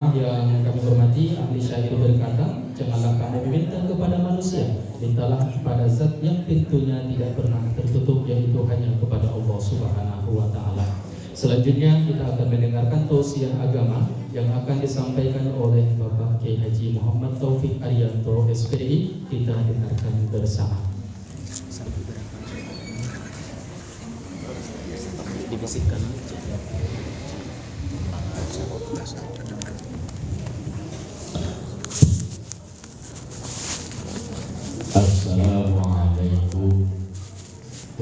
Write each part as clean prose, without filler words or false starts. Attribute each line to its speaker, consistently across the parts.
Speaker 1: Yang kami hormati, ahli syair berkata, janganlah kamu meminta kepada manusia, mintalah kepada zat yang pintunya tidak pernah tertutup, yaitu hanya kepada Allah Subhanahu wa Ta'ala. Selanjutnya kita akan mendengarkan tausiah agama yang akan disampaikan oleh Bapak Kiai Haji Muhammad Taufik Arianto SPI. Kita dengarkan bersama. Dibisikkan.
Speaker 2: Assalamualaikum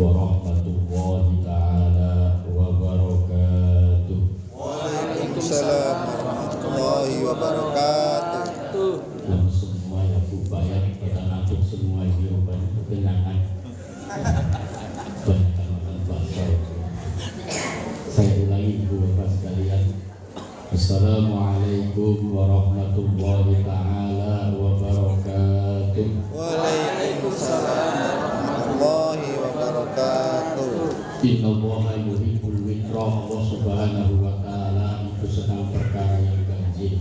Speaker 2: warahmatullahi ta'ala wabarakatuh.
Speaker 3: Waalaikumsalam warahmatullahi wabarakatuh.
Speaker 2: Yang semua yang bayar pada nantuk semua ini rupanya kekenyangan. Banyak makan bakso. Saya ulangi ibu bapak sekalian. Assalamualaikum warahmatullahi ta'ala wabarakatuh.
Speaker 3: Waalaikumsalam warahmatullahi wabarakatuh.
Speaker 2: Innallaha yuhibbul witra. Allah Subhanahu wa ta'ala itu senang perkara yang ganjil.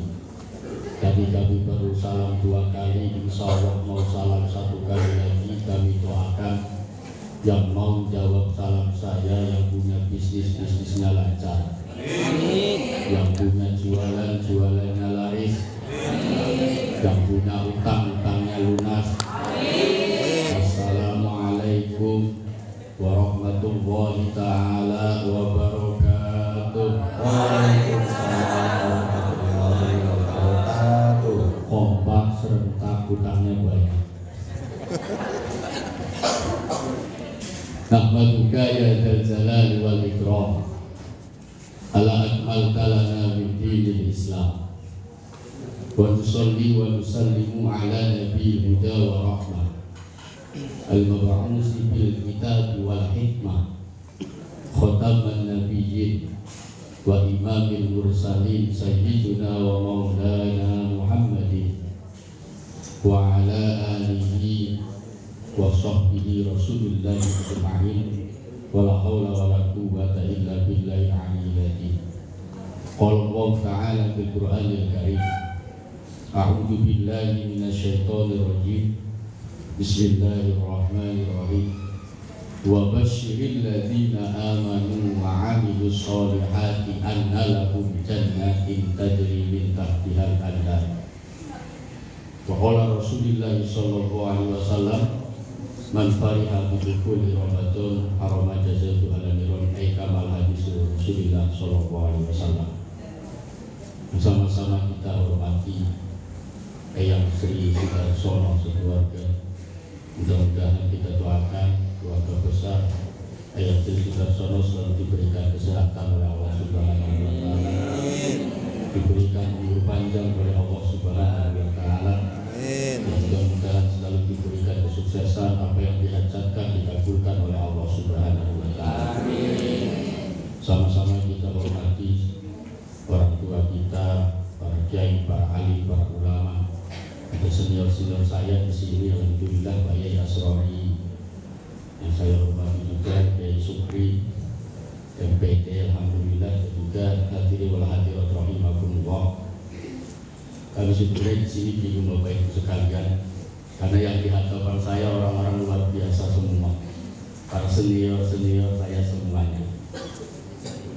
Speaker 2: Tadi kami baru salam 2 kali, insya Allah mau salam 1 kali lagi. Kami doakan yang mau jawab salam saya, yang punya bisnisnya lancar, yang punya jualannya laris, yang punya utangnya lunas. Assalamualaikum warahmatullahi ta'ala wabarakatuh.
Speaker 3: Waalaikumsalam warahmatullahi wabarakatuh.
Speaker 2: Kompak serentak utangnya banyak. Nahmaduka ya dzal jalali wal ikram ala akmalta lana min dinil Islam wa nusalli wa nusallimu ala nabiyil huda wa rahmah al-mab'usi bil kitab wal hikmah khataman nabiyyin wa imamil mursalin sayyiduna wa maulana Muhammadin wa ala alihi wa sahbihi Rasulullah ajma'in wa la haula wa la quwwata illa billahi al-aliyyil azim. Qala Allah ta'ala fil Qur'anil Karim, a'udzu billahi minasyaitonir rajim. Bismillahirrahmanirrahim. Wa basyiril ladzina amanu wa 'amilus sholihati anna lahum jannatin tajri min tahtihal anhar. Wa qala Rasulullah sallallahu alaihi wasallam, man fariha bidukuli Ramadan harama jazatu ala niron kamal hadis Rasulullah sallallahu alaihi wasallam. Bersama-sama kita hormati Eyang Sri Sudarsono sekeluarga. Mudah-mudahan kita doakan keluarga besar Eyang Sri Sudarsono selalu diberikan kesehatan oleh Allah Subhanahu wa Ta'ala, diberikan umur panjang oleh Allah Subhanahu wa Ta'ala. Mudah-mudahan selalu diberikan kesuksesan, apa yang dihajatkan dikabulkan oleh Allah Subhanahu wa Ta'ala. Sama-sama kita hormati orang tua kita, para kiai, para alim, para ulama. Ada senior saya di sini, alhamdulillah Pak Yai Asrori, yang saya hormati juga Kiai Supri, MPT, alhamdulillah, dan juga hadirin wal hadirat rahimakumullah. Kami sebetulnya di sini bingung Bapak Ibu sekalian, karena yang di hadapan saya orang-orang luar biasa semua, para senior saya semuanya.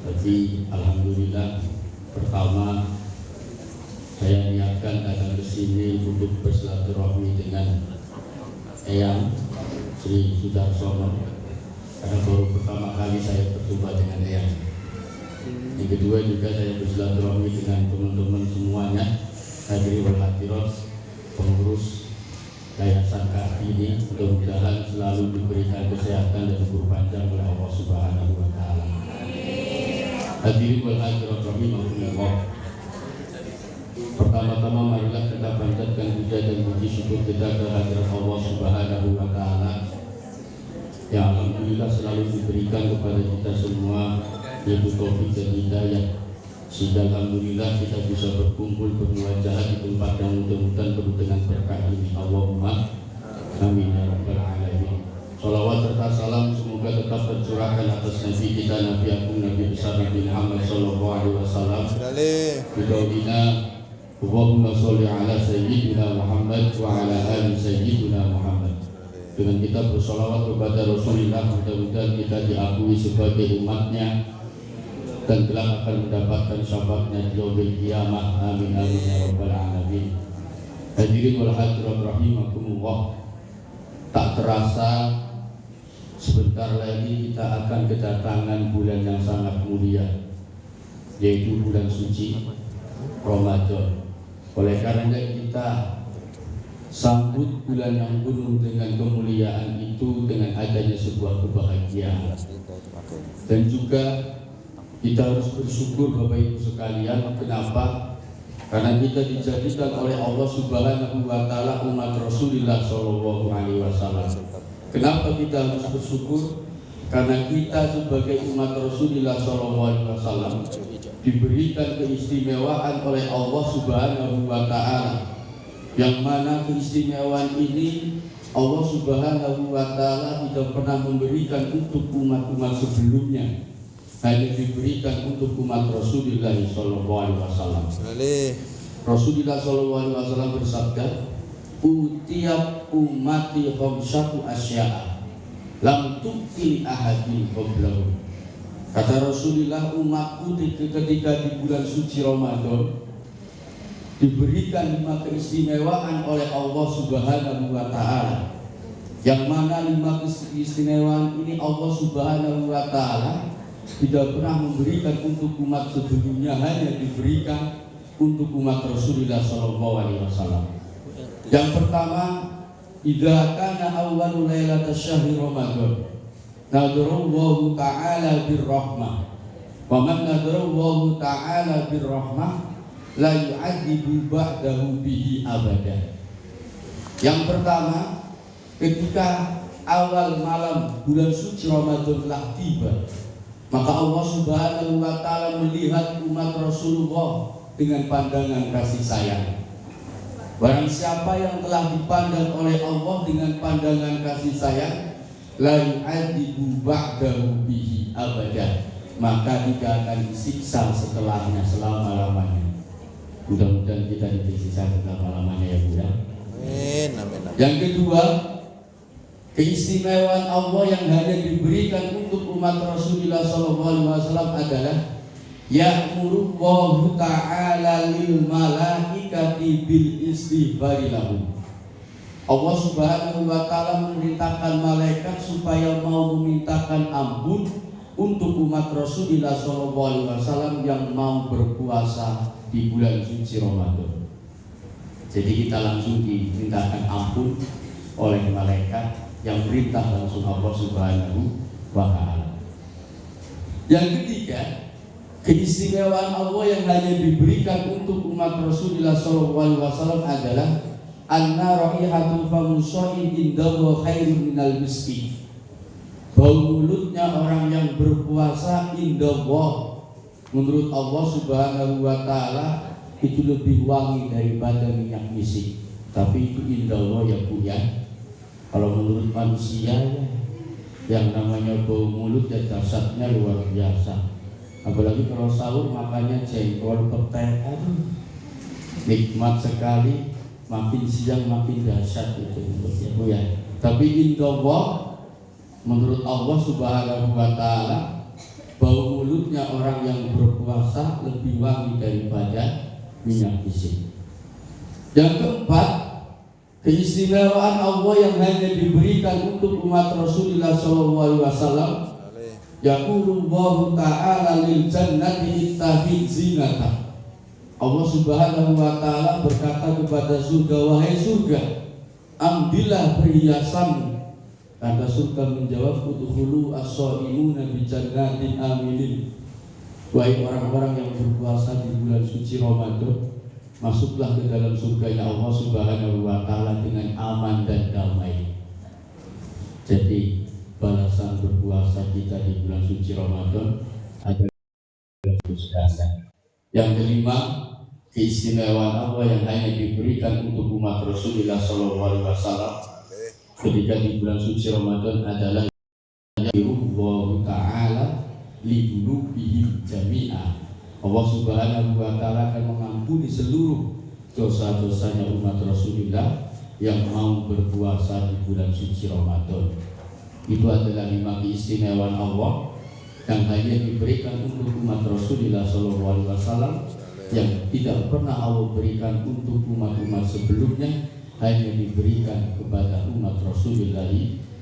Speaker 2: Tapi alhamdulillah, pertama saya niatkan datang ke sini untuk bersilaturahmi dengan Eyang Sri Sudarsono, karena baru pertama kali saya berjumpa dengan Eyang. Yang kedua juga saya bersilaturahmi dengan teman-teman semuanya, hadirin wal hadirat, pengurus Yayasan Kartini. Mudah-mudahan selalu diberikan kesehatan dan umur panjang oleh Allah Subhanahu wa Ta'ala. Hadirin wal hadirat rahimakumullah. Pertama-tama marilah kita panjatkan puja dan puji syukur kita kehadirat Allah Subhanahu wa Ta'ala yang alhamdulillah selalu diberikan kepada kita semua, yaitu taufik dan hidayah, sehingga alhamdulillah kita bisa berkumpul bermuajahah di tempat yang mudah-mudahan penuh dengan berkah ini. Allahumma amin ya rabbal alamin. Salawat serta salam semoga tetap tercurahkan atas Nabi kita, Nabi Agung, Nabi besar Nabi Muhammad sallallahu alaihi wasallam. Bidaulina Allahumma sholli ala sayyidina Muhammad wa ala ali sayyidina Muhammad. Dengan kita bersolawat kepada Rasulullah, mudah-mudahan kita diakui sebagai umatnya dan kelak akan mendapatkan syafaatnya di yaumil qiyamah. Amin amin ya rabbal alamin. Hadirin wal hadirat rahimakumullah. Tak terasa sebentar lagi kita akan kedatangan bulan yang sangat mulia, yaitu bulan suci Ramadan. Oleh karena kita sambut bulan yang penuh dengan kemuliaan itu dengan adanya sebuah kebahagiaan. Dan juga kita harus bersyukur Bapak Ibu sekalian. Kenapa? Karena kita dijadikan oleh Allah Subhanahu wa taala umat Rasulullah sallallahu alaihi wasallam. Kenapa kita harus bersyukur? Karena kita sebagai umat Rasulullah sallallahu alaihi wasallam diberikan keistimewaan oleh Allah Subhanahu wa taala, yang mana keistimewaan ini Allah Subhanahu wa taala tidak pernah memberikan untuk umat-umat sebelumnya, hanya diberikan untuk umat Rasulullah sallallahu alaihi wasallam. Rasulullah sallallahu alaihi wasallam bersabda, "Utiat ummati khamsatu asya'a lam tu'ti ahadin qablahu." Kata Rasulullah, umatku ketika di bulan suci Ramadan diberikan 5 keistimewaan oleh Allah Subhanahu wa taala, yang mana 5 keistimewaan ini Allah Subhanahu wa taala tidak pernah memberikan untuk umat sebelumnya, hanya diberikan untuk umat Rasulullah sallallahu alaihi wasallam. Yang pertama, idza kana awwalu lailatasy syahri Ramadan nadarallahu ta'ala birrahmah, wa man nadarallahu ta'ala birrahmah la yu'adzibu ba'dahu bihi abada. Yang pertama, ketika awal malam bulan suci Ramadan telah tiba, maka Allah Subhanahu wa taala melihat umat Rasulullah dengan pandangan kasih sayang. Barang siapa yang telah dipandang oleh Allah dengan pandangan kasih sayang, la yu'adzibu ba'dahu bihi abada, maka tidak akan disiksa setelahnya selama-lamanya. Mudah-mudahan kita disiksa selama-lamanya ya Bu.
Speaker 3: Amin, amin, amin.
Speaker 2: Yang kedua, keistimewaan Allah yang hanya diberikan untuk umat Rasulullah SAW adalah ya'muru Allahu ta'ala lil malaikati bil istighfari lahum. Allah Subhanahu wa taala memerintahkan malaikat supaya mau memintakan ampun untuk umat Rasulullah SAW yang mau berpuasa di bulan suci Ramadan. Jadi kita langsung dimintakan ampun oleh malaikat, yang perintah langsung Allah Subhanahu wa taala. Yang ketiga, keistimewaan Allah yang hanya diberikan untuk umat Rasulullah SAW adalah anna raihatul famushain indahu khairun minal miski. Bau mulutnya orang yang berpuasa indallah, menurut Allah Subhanahu wa taala itu lebih wangi daripada minyak misik. Tapi itu indallah ya Bu ya. Kalau menurut manusia ya, yang namanya bau mulut dan dasarnya luar biasa. Apalagi kalau sahur makannya jengkol petai, aduh nikmat sekali. Makin siang makin dahsyat itu mulutnya Bu ya. Tapi indallah, menurut Allah Subhanahu wa taala, bau mulutnya orang yang berpuasa lebih wangi daripada minyak misik. Yang keempat, keistimewaan Allah yang hanya diberikan untuk umat Rasulullah SAW, yaqulullahu ta'ala lil jannati ittakhidh zinata. Allah Subhanahu wa taala berkata kepada surga, wahai surga, ambillah perhiasanmu. Kata surga menjawab, udkhulu as-shaimuna bi jannatin aminin. Wahai orang-orang yang berpuasa di bulan suci Ramadan, masuklah ke dalam surganya Allah Subhanahu wa taala dengan aman dan damai. Jadi balasan berpuasa kita di bulan suci Ramadan adalah surga. Yang kelima, keistimewaan Allah yang hanya diberikan untuk umat Rasulullah SAW ketika di bulan suci Ramadan adalah Allah Ta'ala lidulubihim jami'a. Allah Subhanahu wa taala akan mengampuni seluruh dosa-dosanya umat Rasulullah yang mau berpuasa di bulan suci Ramadan. Itu adalah 5 keistimewaan Allah yang hanya diberikan untuk umat Rasulullah SAW, yang tidak pernah Allah berikan untuk umat-umat sebelumnya, hanya diberikan kepada umat Rasulullah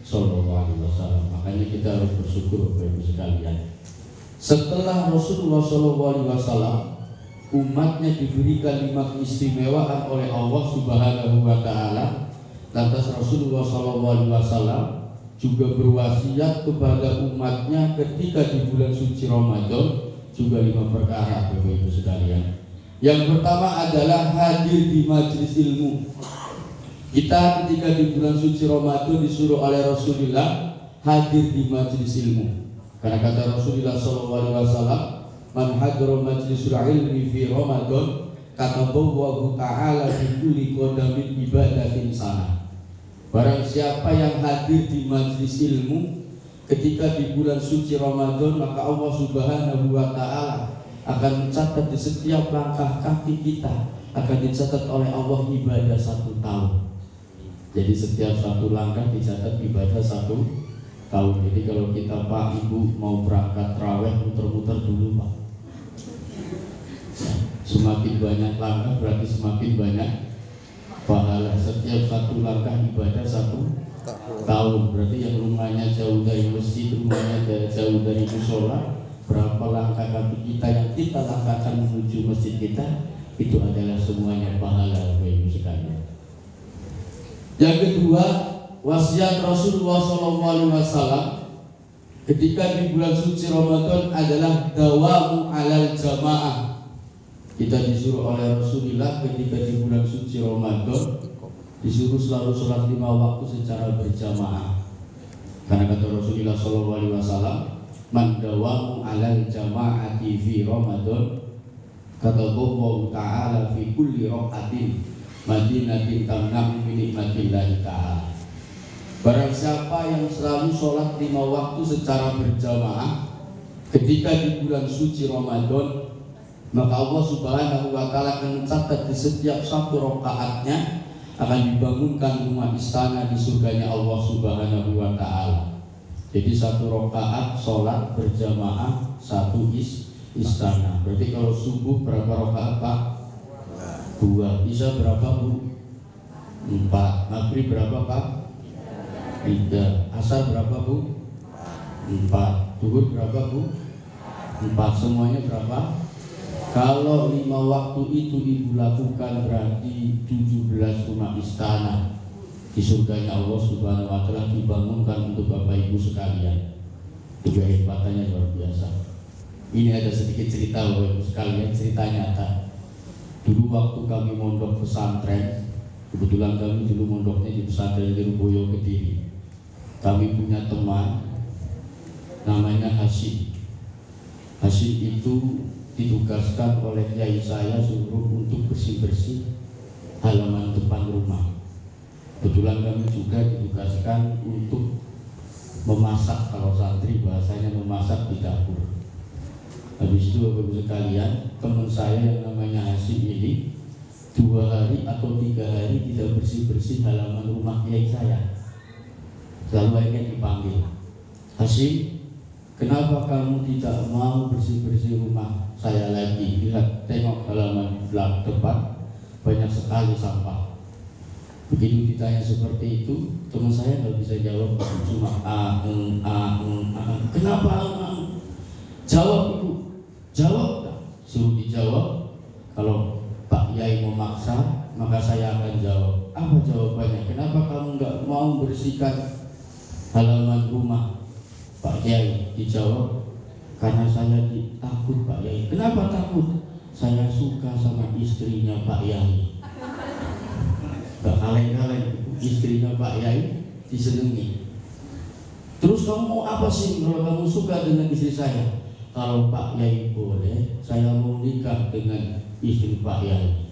Speaker 2: SAW. Makanya kita harus bersyukur Bapak Ibu sekalian. Setelah Rasulullah SAW, umatnya diberikan 5 keistimewaan oleh Allah Subhanahu wa Ta'ala. Lantas Rasulullah SAW juga berwasiat kepada umatnya ketika di bulan suci Ramadan juga 5 perkara Bapak Ibu sekalian. Yang pertama adalah hadir di majelis ilmu. Kita ketika di bulan suci Ramadan disuruh oleh Rasulullah hadir di majelis ilmu. Karena kata Rasulullah SAW, man hadra majlisul ilmi fi Ramadan kata bahwa ta'ala fi kulli qadamin ibadatin sana. Barang siapa yang hadir di majelis ilmu ketika di bulan suci Ramadan, maka Allah Subhanahu wa Ta'ala akan mencatat di setiap langkah kaki kita, akan dicatat oleh Allah ibadah 1 tahun. Jadi setiap 1 langkah dicatat ibadah 1 tahun. Jadi kalau kita Pak Ibu mau berangkat raweh, muter-muter dulu Pak. Semakin banyak langkah berarti semakin banyak pahala. Setiap 1 langkah ibadah 1 tahun. Berarti yang rumahnya jauh dari masjid, rumahnya jauh dari musola, berapa langkah kaki kita yang kita langkahkan menuju masjid kita, itu adalah semuanya pahala Bapak Ibu sekalian. Yang kedua, wasiat Rasulullah SAW ketika di bulan suci Ramadan adalah dawamu alal jamaah. Kita disuruh oleh Rasulullah ketika di bulan suci Ramadan disuruh selalu sholat 5 waktu secara berjamaah. Karena kata Rasulullah SAW, man dawamu alal jamaati fi Ramadan kata Allah Ta'ala fi kulli raqatin madinatin tamna'u min nikmatillahi ta'ala. Barang siapa yang selalu sholat 5 waktu secara berjamaah ketika di bulan suci Ramadan, maka Allah Subhanahu wa Ta'ala akan mencatat di setiap 1 rakaatnya akan dibangunkan rumah istana di surganya Allah Subhanahu wa Ta'ala. Jadi 1 rakaat sholat berjamaah 1 istana. Berarti kalau subuh berapa rakaat Pak? 2. Isya berapa Bu? 4. Maghrib berapa Pak? 3. Asar berapa Bu? 4. Zuhur berapa Bu? 4. Semuanya berapa? Kalau 5 waktu itu Ibu lakukan berarti 17 rumah istana di surganya Allah Subhanahu wa Ta'ala dibangunkan untuk Bapak Ibu sekalian. Juga hebatannya luar biasa. Ini ada sedikit cerita Bapak Ibu sekalian, cerita nyata. Dulu waktu kami mondok pesantren, kebetulan kami dulu mondoknya di pesantren Lirboyo Kediri. Kami punya teman namanya Hashim. Hashim itu ditugaskan oleh kiai saya suruh untuk bersih-bersih halaman depan rumah. Kebetulan kami juga ditugaskan untuk memasak, kalau santri bahasanya memasak di dapur. Habis itu Bapak Ibu sekalian, teman saya yang namanya Hashim ini 2 hari atau 3 hari tidak bersih-bersih halaman rumah kiai saya. Lalu akhirnya dipanggil, Hashim, kenapa kamu tidak mau bersih-bersih rumah saya lagi? Lihat, tengok halaman belakang depan banyak sekali sampah. Begitu ditanya seperti itu, teman saya nggak bisa jawab, cuma kenapa? Jawab Ibu, jawab. Suruh dijawab. Kalau Pak Yai memaksa, maka saya akan jawab. Apa jawabannya? Kenapa kamu nggak mau bersihkan halaman rumah Pak Yai? Dijawab, karena saya takut Pak Yai. Kenapa takut? Saya suka sama istrinya Pak Yai. Gak kaleng-kaleng, istrinya Pak Yai disenangi. Terus kamu mau apa sih kalau kamu suka dengan istri saya? Kalau Pak Yai boleh, saya mau nikah dengan istri Pak Yai.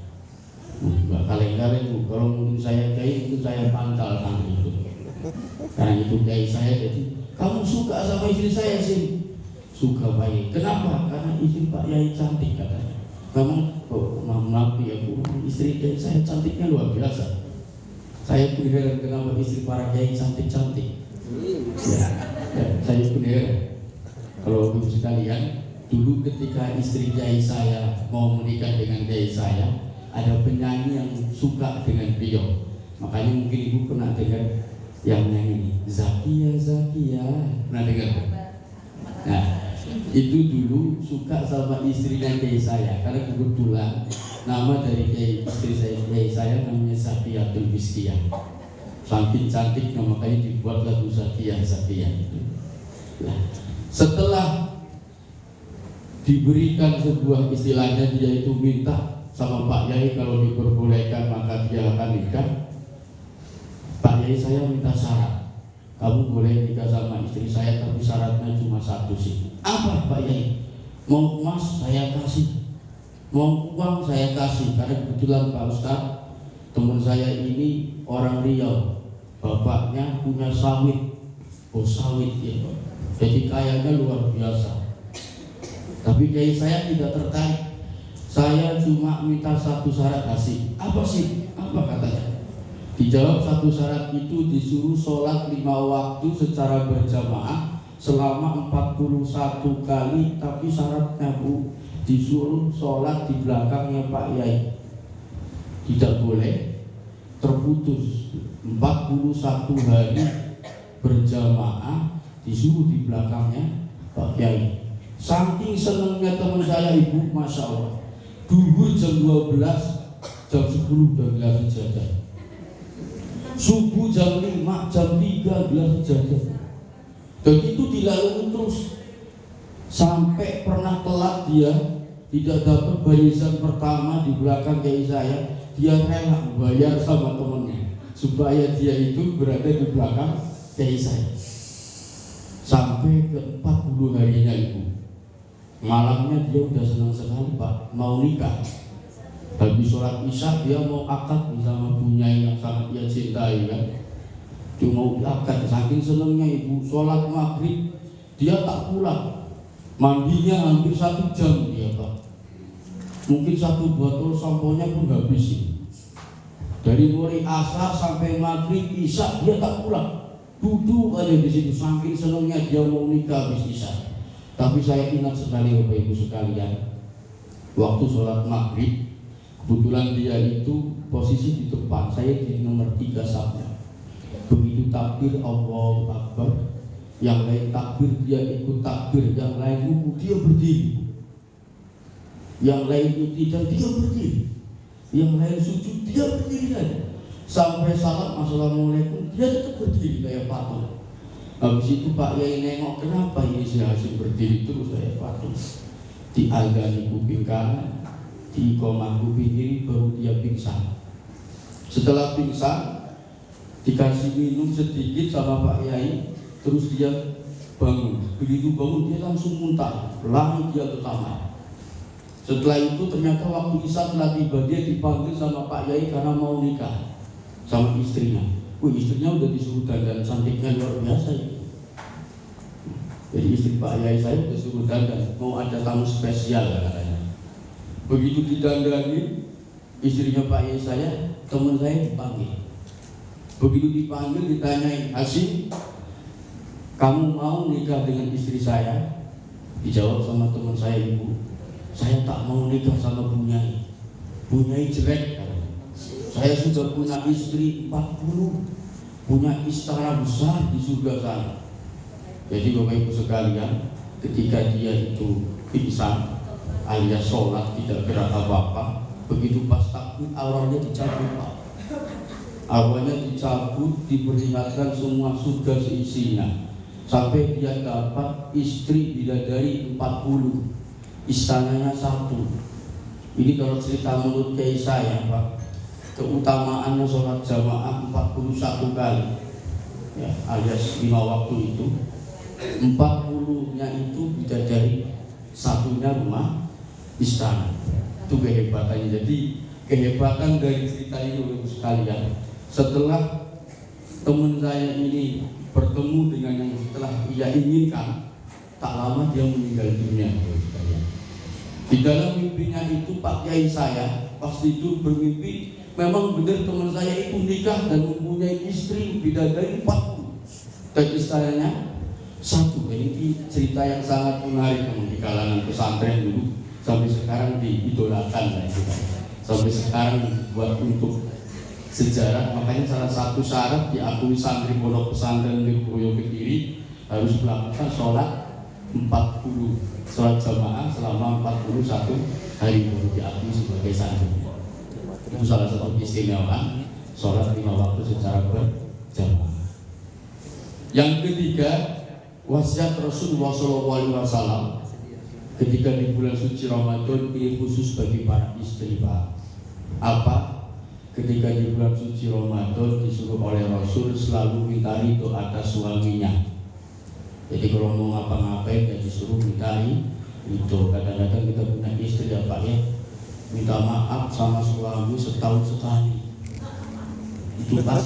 Speaker 2: Gak kaleng-kaleng Bu. Kalau mungkin saya Yai, itu saya pantal sama itu. Karena itu Yai saya, jadi kamu suka sama istri saya sih? Suka Pak Yai. Kenapa? Karena istri Pak Yai cantik katanya. Memang maaf ya Bu, istri kiai saya cantiknya luar biasa. Saya pun heran kenapa istri para kiai cantik-cantik. Ya, saya pun heran. Kalau ibu sekalian, dulu ketika istri kiai saya mau menikah dengan kiai saya, ada penyanyi yang suka dengan beliau. Makanya mungkin ibu pernah dengar yang nyanyi ini, Zakia Zakia, pernah dengar? Nah, itu dulu suka sama istrinya kiai saya, karena kebetulan nama dari istri saya namanya Zakiatul Miskiyah. Saking cantiknya makanya dibuat lagu Zakia Zakia itu. Nah, setelah diberikan sebuah istilahnya, dia itu minta sama Pak Yai kalau diperbolehkan maka dia akan nikah. Pak Yai saya minta syarat, kamu boleh nikah sama istri saya tapi syaratnya cuma satu sih. Apa Pak Yai? Mau emas saya kasih, mau uang saya kasih. Karena kebetulan Pak Ustadz, teman saya ini orang Riau, bapaknya punya sawit, sawit ya Pak. Jadi kayanya luar biasa. Tapi kiai saya tidak tertarik. Saya cuma minta satu syarat kasih. Apa sih? Apa katanya? Dijawab satu syarat itu disuruh sholat 5 waktu secara berjamaah selama 41 kali. Tapi syaratnya Bu, disuruh sholat di belakangnya Pak Yai. Tidak boleh terputus 41 hari berjamaah disuruh di belakangnya Pak Yai. Saking senengnya teman saya Ibu, Masya Allah, duhur jam 12, jam 10 udah gelas sejadah, subuh jam 5, jam 3 gelas sejadah. Dan itu dilalui terus sampai pernah telat dia tidak dapat barisan pertama di belakang kiai saya. Dia rela bayar sama temennya supaya dia itu berada di belakang kiai saya sampai ke 40 harinya Ibu. Malamnya dia udah senang sekali Pak, mau nikah. Habis sholat isya dia mau akad bersama bunyai yang sangat dia cintai kan. Dia mau akad, saking senangnya Ibu. Sholat maghrib dia tak pulang, mandinya hampir 1 jam dia Pak. Mungkin 1 botol samponya pun habis. Dari mulai asar sampai maghrib isya dia tak pulang, duduk aja di situ. Saking senangnya dia mau nikah habis isya. Tapi saya ingat sekali Bapak Ibu sekalian, waktu sholat maghrib, kebetulan dia itu posisi di depan, saya di nomor 3 safnya. Begitu takbir Allahu Akbar, yang lain takbir dia ikut takbir, yang lain ruku dia berdiri, yang lain tidak dia berdiri, yang lain sujud dia berdiri saja. Sampai salam assalamualaikum dia tetap berdiri kayak patung. Habis itu Pak Yai nengok, kenapa ini si Hasim berdiri terus kayak patung? Diazani kuping kanan, diiqomah kuping kiri, baru dia pingsan. Setelah pingsan dikasih minum sedikit sama Pak Yai, terus dia bangun. Begitu bangun dia langsung muntah, lari dia ke kamar. Setelah itu ternyata waktu isya telah tiba, dia dipanggil sama Pak Yai karena mau nikah sama istrinya. Istrinya udah disuruh dandan, cantiknya luar biasa ya. Jadi istri Pak Yai saya udah suruh dandan, mau ada tamu spesial katanya. Begitu didandani, istrinya Pak Yai saya, teman saya dipanggil. Begitu dipanggil ditanyain, Hasim, kamu mau nikah dengan istri saya? Dijawab sama teman saya, Ibu, saya tak mau nikah sama bunyai. Bunyai jelek. Saya sudah punya istri 40, punya istana besar di surga sana. Jadi Bapak Ibu sekalian, ketika dia itu pingsan alias sholat tidak gerak apa-apa, begitu pas takbir awalnya dicabut Pak. Awalnya dicabut, diperingatkan semua surga seisinya, sampai dia dapat istri bidadari 40, istananya 1. Ini kalau cerita menurut kiai saya Pak, keutamaannya sholat jamaah 41 kali ya, alias 5 waktu itu. 40-nya itu bidadari, 1-nya rumah istana. Itu kehebatannya. Jadi kehebatan dari cerita ini Bapak sekalian, setelah teman saya ini bertemu dengan yang setelah ia inginkan, tak lama dia meninggal dunia Bapak sekalian. Di dalam mimpinya itu Pak Kiai saya pas tidur bermimpi, memang benar teman saya itu nikah dan mempunyai istri bidadari 40. Dan istilahnya satu. Ini cerita yang sangat menarik di kalangan pesantren dulu, sampai sekarang diidolakan lah itu. Sampai sekarang buat untuk sejarah. Makanya salah satu syarat diakui santri pondok pesantren Lirboyo Kediri harus melakukan sholat 40 sholat jamaah selama 41 hari baru diakui sebagai santri. Itu salah satu keistimewaan sholat 5 waktu secara berjamaah. Yang ketiga, wasiat Rasulullah SAW ketika di bulan suci Ramadan ini khusus bagi para istri, Pak. Apa? Ketika di bulan suci Ramadan disuruh oleh Rasul selalu minta ridho atas suaminya. Jadi kalau mau ngapa-ngapain ya disuruh minta ridho. Kadang-kadang kita punya istri ya Pak ya, minta maaf sama suami setahun sekali. Itu pas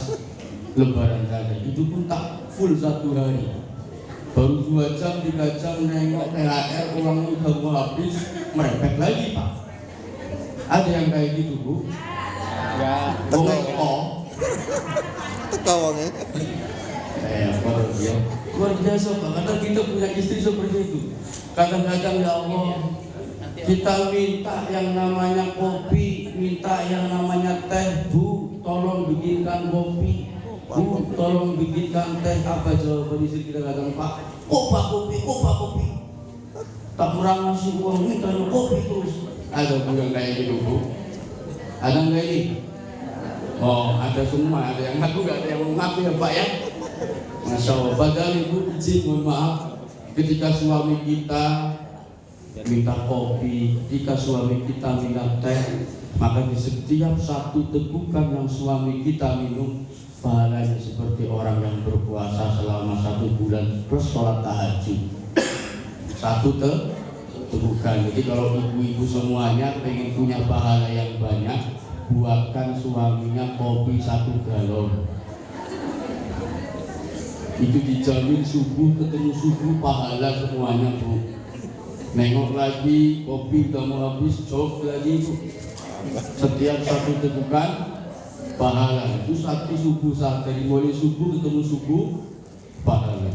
Speaker 2: Lebaran saja, itu pun tak full 1 hari. Baru 2 jam 3 jam nengok THR uangnya udah mau habis, merepek lagi Pak. Ada yang kayak gitu Bu?
Speaker 3: Ya, teko wonge.
Speaker 2: Ya. Luar biasa Pak, kadang kita punya istri seperti itu. Kadang-kadang ya Allah, kita minta yang namanya kopi, minta yang namanya teh, Bu, tolong bikinkan kopi. Bu, tolong bikinkan teh. Apa jawaban istri kita? Kadang Pak, kopi. Tak kurang ngasih uang, minta kopi terus. Ada Bu yang kayak gitu Bu? Ada nggak ini? Oh, ada semua, ada yang ngaku, nggak ada yang mengaku ya Pak ya. Masya Allah. Padahal Ibu izin, mohon maaf, ketika suami kita minta kopi, ketika suami kita minta teh, maka di setiap satu tegukan yang suami kita minum, pahalanya seperti orang yang berpuasa selama 1 bulan plus sholat tahajud. 1 tegukan. Jadi kalau ibu-ibu semuanya pengen punya pahala yang banyak, buatkan suaminya kopi 1 galon. Itu dijamin subuh ketemu subuh pahala semuanya Bu. Nengok lagi kopi udah mau habis, jok lagi Bu. Setiap 1 tegukan pahala. Itu 1 subuh saat dari mulai subuh ketemu subuh pahala.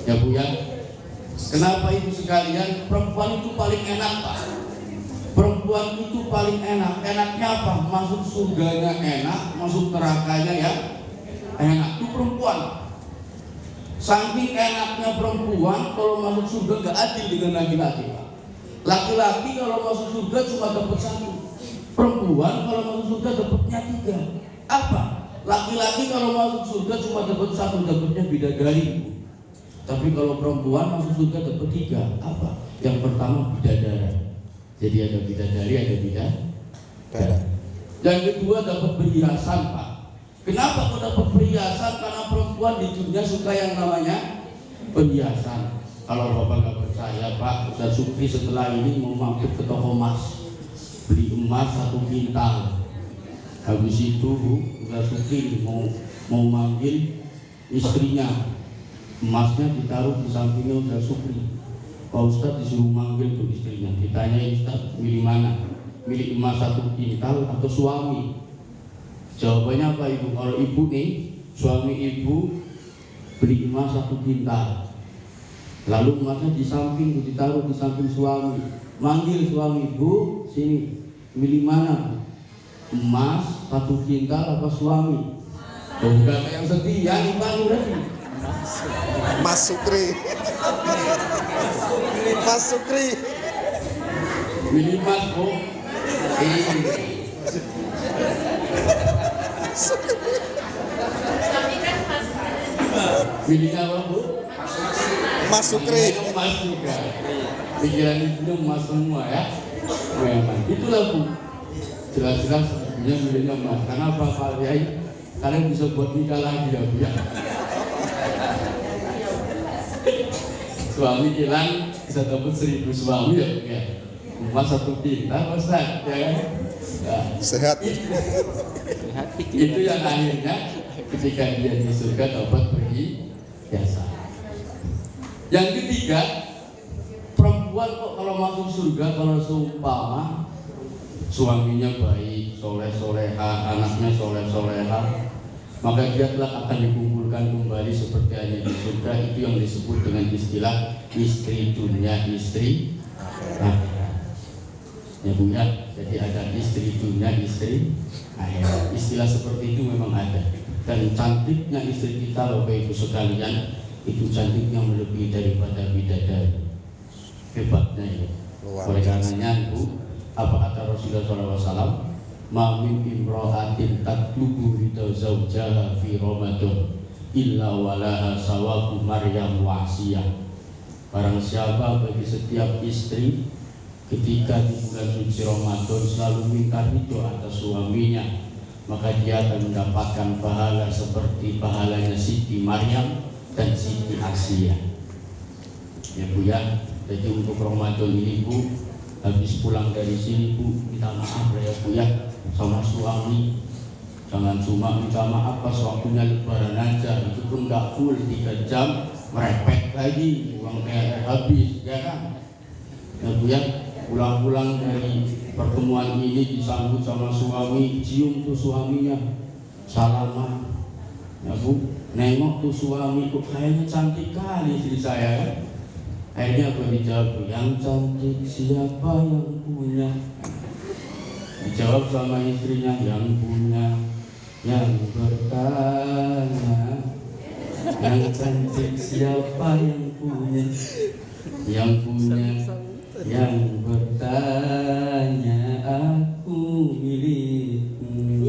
Speaker 2: Ya Bu ya. Kenapa Ibu sekalian? Perempuan itu paling enak Pak. Perempuan itu paling enak. Enaknya apa? Masuk surganya enak, masuk nerakanya ya enak. Itu perempuan. Saking enaknya perempuan, kalau masuk surga gak adil dengan laki-laki Pak. Laki-laki kalau masuk surga cuma dapat 1. Perempuan kalau masuk surga dapatnya 3. Apa? Laki-laki kalau masuk surga cuma dapat 1, dapatnya bidadari. Tapi kalau perempuan masuk surga dapat 3. Apa? Yang pertama bidadara. Jadi ada bidadari, ada bidadara. Yang kedua dapat perhiasan Pak. Kenapa kok dapat perhiasan? Karena perempuan di dunia suka yang namanya perhiasan. Kalau Bapak nggak percaya Pak, Ustaz Supri setelah ini mau mampir ke toko emas, beli emas 1 kintal. Habis itu Ustaz Supri mau manggil istrinya, emasnya ditaruh di sampingnya Ustaz Supri. Pak Ustaz disuruh manggil tuh istrinya, ditanya Ustaz milih mana? Milih emas 1 kintal atau suami? Jawabannya apa Ibu? Kalau Ibu nih, suami Ibu beli emas 1 kintal, lalu emasnya di samping, ditaruh di samping suami. Manggil suami, Bu, sini, milih mana? Emas 1 kintal apa suami? Enggak yang setia nih Pak berarti.
Speaker 3: Mas Sukri. Mas Sukri.
Speaker 2: Milih emas Bu. Milihnya apa Bu?
Speaker 3: Mas Sukri.
Speaker 2: Emas juga. Pikiran itu emas semua ya. Memang itulah Bu. Jelas-jelas sebenarnya milihnya emas. Karena apa Pak Kiai? Kalian bisa buat nikah lagi ya Bu ya. Suami hilang bisa dapat 1.000 suami ya Bu ya. Emas 1 kintal Ustaz ya kan? Nah,
Speaker 3: Sehat.
Speaker 2: itu yang akhirnya ketika dia di surga dapat perhiasan. Yang ketiga, perempuan perempuan kok kalau masuk surga kalau seumpama suaminya baik, soleh-soleha, anaknya soleh-soleha, maka dia telah akan dikumpulkan kembali seperti hanya di surga. Itu yang disebut dengan istilah istri dunia, istri akhirat. Ya Bu ya, jadi ada istri dunia, istri akhirat. Istilah seperti itu memang ada. Dan cantiknya istri kita Bapak Ibu sekalian, itu cantiknya melebihi daripada bidadari. Hebatnya ya. Oleh karenanya Bu, apa kata Rasulullah SAW? Ma min imra'atin tatlubu ridha zawjaha fi Ramadan illa walaha sawabu Maryam wa Asiyah. Barang siapa bagi setiap istri ketika di bulan suci Ramadan selalu minta ridho atas suaminya, maka dia akan mendapatkan pahala seperti pahalanya Siti Maryam dan Siti Asiyah. Ya Bu ya, jadi untuk Ramadan ini Bu, habis pulang dari sini Bu, minta maaf ya Bu ya sama suami. Jangan cuma minta maaf pas waktunya lebaran aja, itu pun gak full 3 jam, merepek lagi, uang THR habis, ya kan? Ya Bu ya, pulang-pulang dari pertemuan ini disambut sama suami, cium tuh suaminya, salaman. Ya Bu, nengok tuh suami, kok kayaknya cantik kali istri saya kan? Akhirnya aku dijawab, yang cantik siapa yang punya? Dijawab sama istrinya, yang punya. Yang bertanya, yang cantik siapa yang punya? Yang punya, yang bertanya, aku milikmu,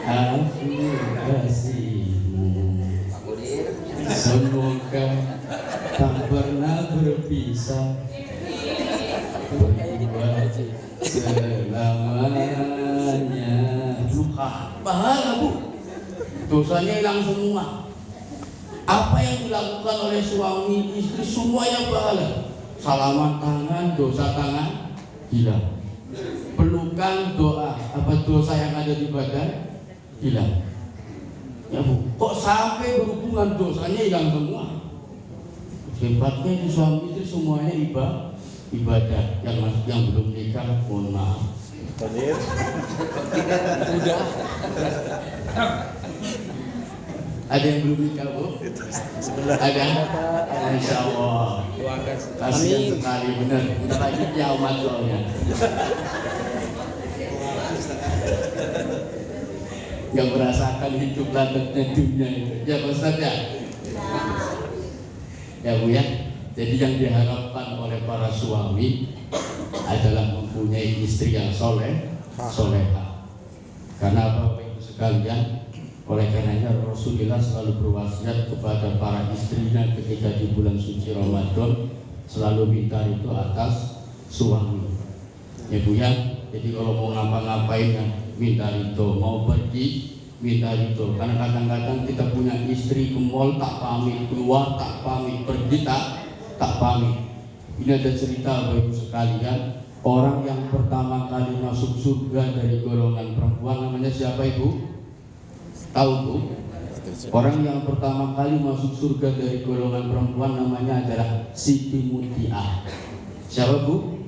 Speaker 2: aku kasihmu. Semoga tak pernah berpisah, berdua selamanya. Pahala Bu, dosanya hilang semua. Apa yang dilakukan oleh suami istri semuanya pahala. Salaman tangan, dosa tangan hilang. Pelukan, doa, apa dosa yang ada di badan hilang. Ya Bu, kok sampai berhubungan dosanya hilang semua? Hebatnya itu suami istri semuanya ibadah. Yang belum nikah, mohon maaf. Udah. Ada yang belum nikah Bu? Sebelah. Ada? Insya Allah. Kasihan sekali benar. Bentar lagi kiamat soalnya. Gak merasakan hidup lantaknya dunia itu. Ya Pak Ustaz ya? Ya Bu ya. Jadi yang diharapkan oleh para suami adalah mempunyai istri yang soleha. Karena Bapak Ibu sekalian, oleh karenanya Rasulullah selalu berwasiat kepada para istrinya ketika di bulan suci Ramadan selalu minta itu atas suami. Ya Bu ya. Jadi kalau mau ngapa-ngapain ya minta itu, mau pergi minta itu. Karena kadang-kadang kita punya istri ke mall tak pamit, keluar tak pamit, pergi tak pamit. Ini ada cerita Bapak Ibu sekalian, orang yang pertama kali masuk surga dari golongan perempuan namanya siapa Ibu? Tahu Bu? Orang yang pertama kali masuk surga dari golongan perempuan namanya adalah Siti Muti'ah. Siapa Bu?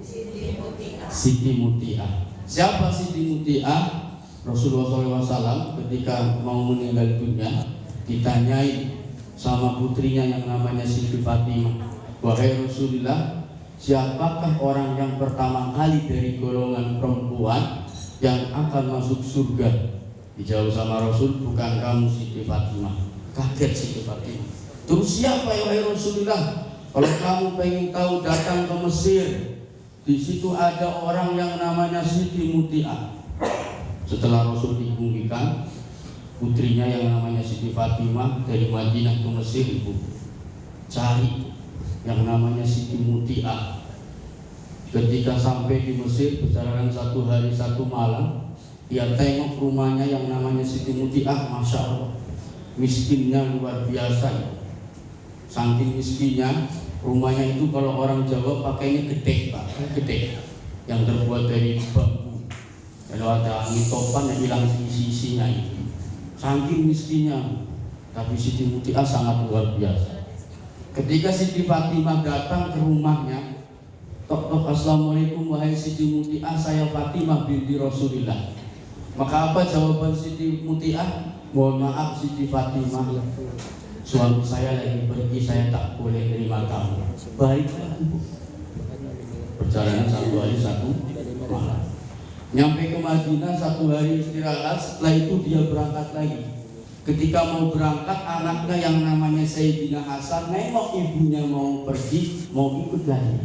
Speaker 2: Siti Muti'ah. Siapa Siti Muti'ah? Rasulullah SAW ketika mau meninggal dunia ditanyai sama putrinya yang namanya Siti Fatimah, wahai Rasulullah, siapakah orang yang pertama kali dari golongan perempuan yang akan masuk surga? Dijawab sama Rasul, bukan kamu Siti Fatimah. Kaget Siti Fatimah. Terus siapa ya wahai Rasulullah? Kalau kamu pengen tahu, datang ke Mesir. Di situ ada orang yang namanya Siti Muti'ah. Setelah Rasul dibumikan, putrinya yang namanya Siti Fatimah dari Madinah ke Mesir, Ibu cari yang namanya Siti Muti'ah. Ketika sampai di Mesir, perjalanan 1 hari 1 malam, dia tengok rumahnya yang namanya Siti Muti'ah. Masya Allah, miskinnya luar biasa. Saking miskinnya, rumahnya itu kalau orang Jawa pakainya gedek Pak, gedek yang terbuat dari bambu. Kalau ada angin topan yang hilang sisi-sisinya itu. Saking miskinnya, tapi Siti Muti'ah sangat luar biasa. Ketika Siti Fatimah datang ke rumahnya, tok assalamualaikum wahai Siti Muti'ah, saya Fatimah binti Rasulillah. Maka apa jawaban Siti Muti'ah? Mohon maaf Siti Fatimah, suami saya lagi pergi, saya tak boleh terima kamu. Baiklah ibu. Perjalanan 1 hari 1 malam. Nyampe ke Madinah 1 hari istirahat, setelah itu dia berangkat lagi. Ketika mau berangkat, anaknya yang namanya Sayyidina Hasan nengok ibunya mau pergi, mau ikut lagi.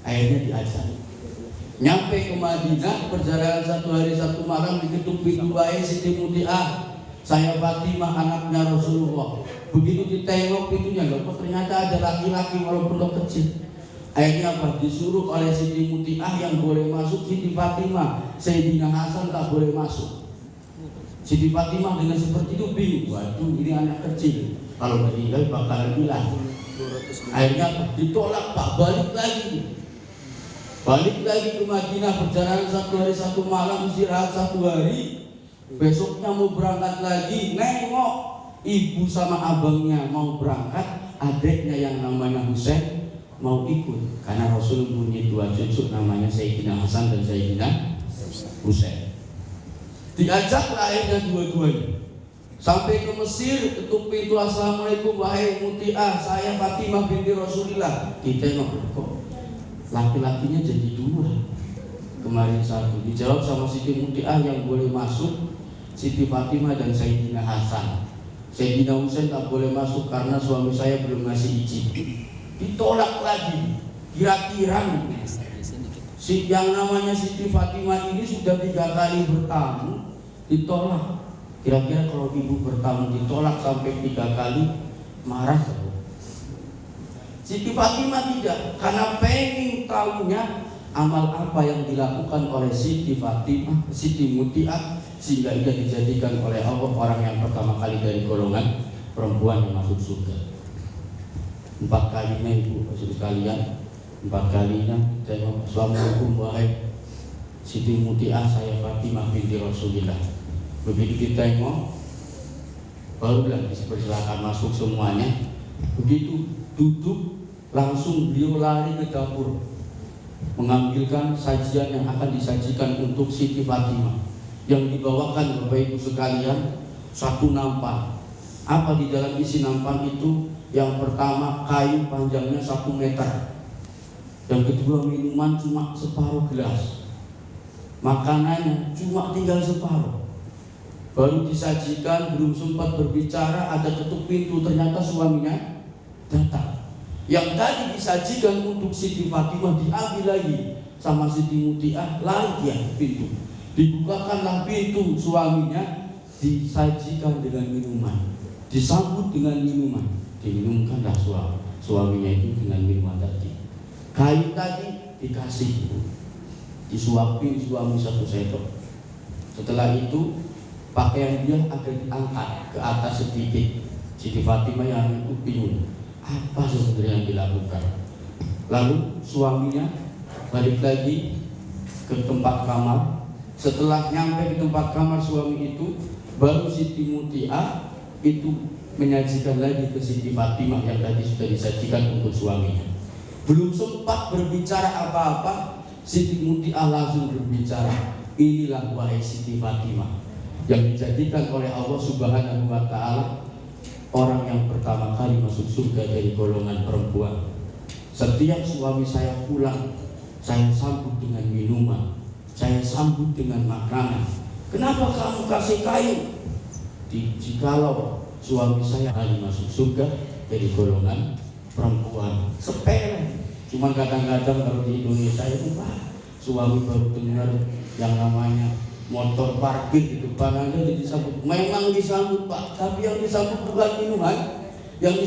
Speaker 2: Akhirnya diajak. Nyampe ke Madinah, perjalanan 1 hari 1 malam, diketuk pintu, wahai Siti Muti'ah, saya Fatimah anaknya Rasulullah. Begitu ditengok pintunya, kok ternyata ada laki-laki walaupun kecil. Akhirnya apa? Disuruh oleh Siti Muti'ah yang boleh masuk Siti Fatimah, Sayyidina Hasan tak boleh masuk. Siti Fatimah dengan seperti itu bingung, waduh ini anak kecil, kalau meninggal bakalan hilang. Akhirnya ditolak Pak, balik lagi ke Madinah, perjalanan 1 hari 1 malam, istirahat 1 hari. Besoknya mau berangkat lagi, nengok ibu sama abangnya mau berangkat, adiknya yang namanya Husain mau ikut, karena Rasul punya 2 cucu namanya Sayyidina Hasan dan Sayyidina Husain. Diajak akhirnya dua-duanya sampai ke Mesir, ketuk pintu, assalamualaikum wahai Muti'ah, saya Fatimah binti Rasulillah. Ditengok, kok laki-lakinya jadi 2, kemarin 1. Dijawab sama Siti Muti'ah yang boleh masuk Siti Fatimah dan Sayyidina Hasan. Sayyidina Husain tak boleh masuk karena suami saya belum ngasih izin. Ditolak lagi, kira-kira yang namanya Siti Fatimah ini sudah 3 kali bertamu, ditolak. Kira-kira kalau ibu bertamu ditolak sampai 3 kali, marah. Siti Fatimah tidak, karena pengen tahunya amal apa yang dilakukan oleh Siti Fatimah, Siti Muti'ah, sehingga ia dijadikan oleh Allah orang yang pertama kali dari golongan perempuan yang masuk surga. 4 kalinya ibu maksud sekalian, 4 kalinya tengok, assalamualaikum wahai Siti Muti'ah, saya Fatimah binti Rasulillah. Begitu ditengok, barulah dipersilakan masuk semuanya. Begitu duduk, langsung beliau lari ke dapur mengambilkan sajian yang akan disajikan untuk Siti Fatimah. Yang dibawakan Bapak Ibu sekalian 1 nampan. Apa di dalam isi nampan itu? Yang pertama kayu panjangnya 1 meter. Yang kedua minuman cuma separuh gelas. Makanannya cuma tinggal separuh. Baru disajikan, belum sempat berbicara, ada ketuk pintu, ternyata suaminya datang. Yang tadi disajikan untuk Siti Fatimah diambil lagi sama Siti Muti'ah, lari dia pintu. Dibukakanlah pintu, suaminya disajikan dengan minuman, disambut dengan minuman, diminumkanlah suaminya itu dengan minuman tadi. Kayu tadi dikasih, disuapin suami 1 sendok. Setelah itu pakaian dia agak diangkat ke atas sedikit. Siti Fatimah yang itu bingung, apa sebenarnya yang dilakukan. Lalu suaminya balik lagi ke tempat kamar. Setelah nyampe ke tempat kamar suami itu, baru Siti Muti'ah itu menyajikan lagi ke Siti Fatimah yang tadi sudah disajikan untuk suaminya. Belum sempat berbicara apa-apa, Siti Muti'ah langsung berbicara, inilah wahai Siti Fatimah yang dijadikan oleh Allah Subhanahu wa Ta'ala orang yang pertama kali masuk surga dari golongan perempuan. Setiap suami saya pulang, saya sambut dengan minuman, saya sambut dengan makanan. Kenapa kamu kasih kayu? Jikalau suami saya kali masuk surga dari golongan perempuan. Sepele. Cuma kadang-kadang kalau di Indonesia itu suami baru dengar yang namanya motor parkir di depan aja disambut. Memang disambut Pak, tapi yang disambut bukan minuman, yang